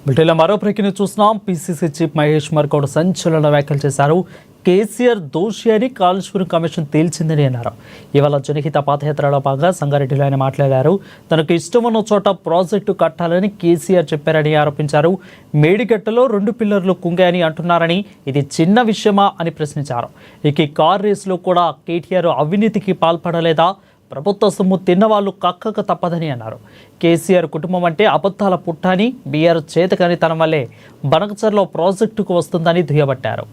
బ్రిటన్లో మరో బ్రేకింగ్ చూస్తున్నాం. పీసీసీ చీఫ్ మహేష్ మర్కౌడ్ సంచలన వ్యాఖ్యలు చేశారు. కేసీఆర్ దోషి అని కాళేశ్వరం కమిషన్ తేల్చిందని అన్నారు. ఇవాళ జనహిత పాదయాత్రలో భాగంగా సంగారెడ్డిలో ఆయన మాట్లాడారు. తనకు ఇష్టమున్న చోట ప్రాజెక్టు కట్టాలని కేసీఆర్ చెప్పారని ఆరోపించారు. మేడిగట్టలో 2 పిల్లర్లు కుంగాయని అంటున్నారని, ఇది చిన్న విషయమా అని ప్రశ్నించారు. ఇక కార్ రేసులో కూడా కేటీఆర్ అవినీతికి పాల్పడలేదా? ప్రభుత్వ సొమ్ము తిన్నవాళ్ళు కక్కక తప్పదని అన్నారు. కేసీఆర్ కుటుంబం అంటే అబద్ధాల పుట్టని, బీఆర్ చేతకాని తన వల్లే బనకచర్లో ప్రాజెక్టుకు వస్తుందని దుయ్యబట్టారు.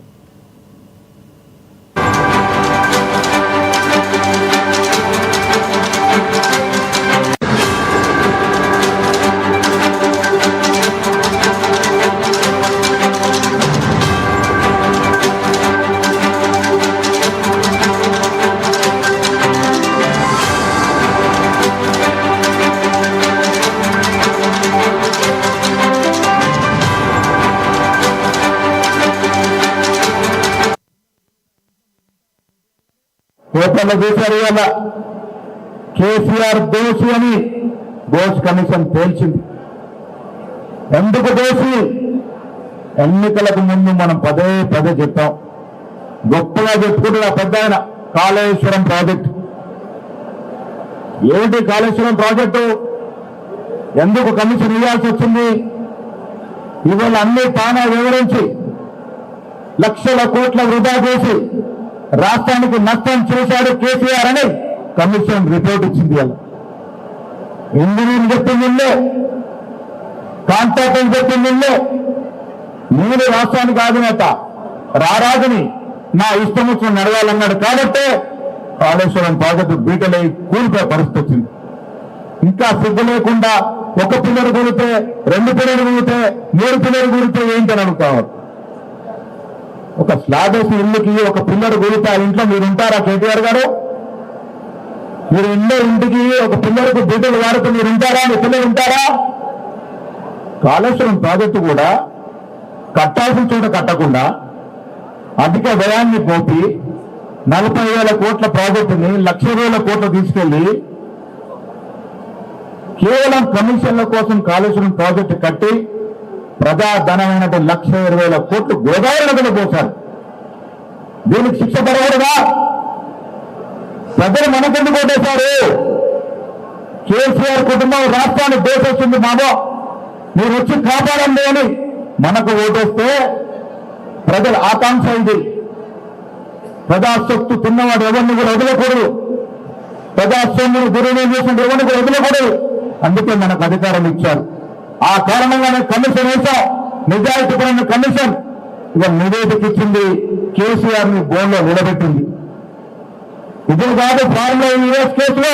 పేపర్లో చూశారు. ఇవాళ కేసీఆర్ దోషి అని బోస్ కమిషన్ తేల్చింది. ఎందుకు దోషి? ఎన్నికలకు ముందు మనం పదే పదే చెప్పాం. గొప్పగా చెప్పుకుంటున్న పెద్ద ఆయన కాళేశ్వరం ప్రాజెక్టు. ఏమిటి కాళేశ్వరం ప్రాజెక్టు? ఎందుకు కమిషన్ ఇవ్వాల్సి వచ్చింది? ఇవాళ అన్ని తానా వివరించి లక్షల కోట్ల వృధా చేసి రాష్ట్రానికి నష్టం చేశాడు కేసీఆర్ అని కమిషన్ రిపోర్ట్ ఇచ్చింది. అలా ఇంజనీర్ చెప్పింది, కాంట్రాక్టర్ చెప్పింది, నేను రాష్ట్రానికి అధినేత రారాజుని నా ఇష్టం వచ్చిన నడవాలన్నాడు. కాబట్టి కాళేశ్వరం ప్రాజెక్టు బీటలై కూలిపోయే పరిస్థితి వచ్చింది. ఇంకా సిగ్గు లేకుండా 1 పిల్లలు కూలితే, 2 పిల్లలు కూలితే, 3 పిల్లలు కూలితే ఏంటని అనుకోవాలి. ఒక స్లాబ్ వేసి ఇల్లుకి 1 పిల్లర్ కూలితే ఆ ఇంట్లో మీరు ఉంటారా? కేటీఆర్ గారు, మీరు ఇంటికి 1 పిల్లర్కు బీటలు వాడుతూ మీరు ఉంటారా? మీ పిల్లలు ఉంటారా? కాళేశ్వరం ప్రాజెక్టు కూడా కట్టాల్సిన చోట కట్టకుండా అధిక వ్యయాన్ని పోపి 40,000 కోట్ల ప్రాజెక్టుని 1,00,000 కోట్లు తీసుకెళ్లి కేవలం కమిషన్ల కోసం కాళేశ్వరం ప్రాజెక్టు కట్టి ప్రజాధనమైన 1,20,000 కోట్లు గోదావరి నదిలో పోశారు. దీనికి శిక్ష పడకూడదా? ప్రజలు మనకెందుకు ఓటేశారు? కేసీఆర్ కుటుంబం రాష్ట్రాన్ని దోషిస్తుంది, మామో మీరు వచ్చి కాపాడండి అని మనకు ఓటేస్తే ప్రజల ఆకాంక్ష ఇది. ప్రజాశక్తి తిన్నవాడు ఎవరిని కూడా వదలకూడదు, ప్రజాస్వామ్యం దుర్వినియోగం చేసిన ఎవరిని కూడా వదలకూడదు. అందుకే మనకు అధికారం ఇచ్చారు. ఆ కారణంగానే కమిషన్ వేశాం. నిజాయితీపరమైన కమిషన్ ఇక నివేదిక ఇచ్చింది, కేసీఆర్ ని బోన్లో నిలబెట్టింది. ఇది కాదు, ఫార్ములా యూఎస్ కేసులో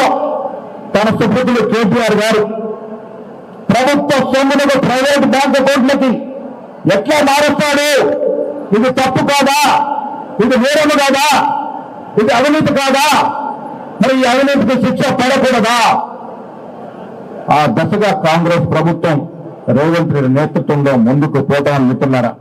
తన సుపుత్రుడు కేటీఆర్ గారు ప్రభుత్వ సొమ్మును ప్రైవేట్ బ్యాంక్ అకౌంట్లకి ఎట్లా మారుస్తాడు? ఇది తప్పు కాదా? ఇది నేరము కాదా? ఇది అవినీతి కాదా? మరి ఈ అవినీతికి శిక్ష పడకూడదా? ఆ దశగా కాంగ్రెస్ ప్రభుత్వం రేవంత్ రెడ్డి నేతృత్వంలో ముందుకు పోతామని మిత్రులారా.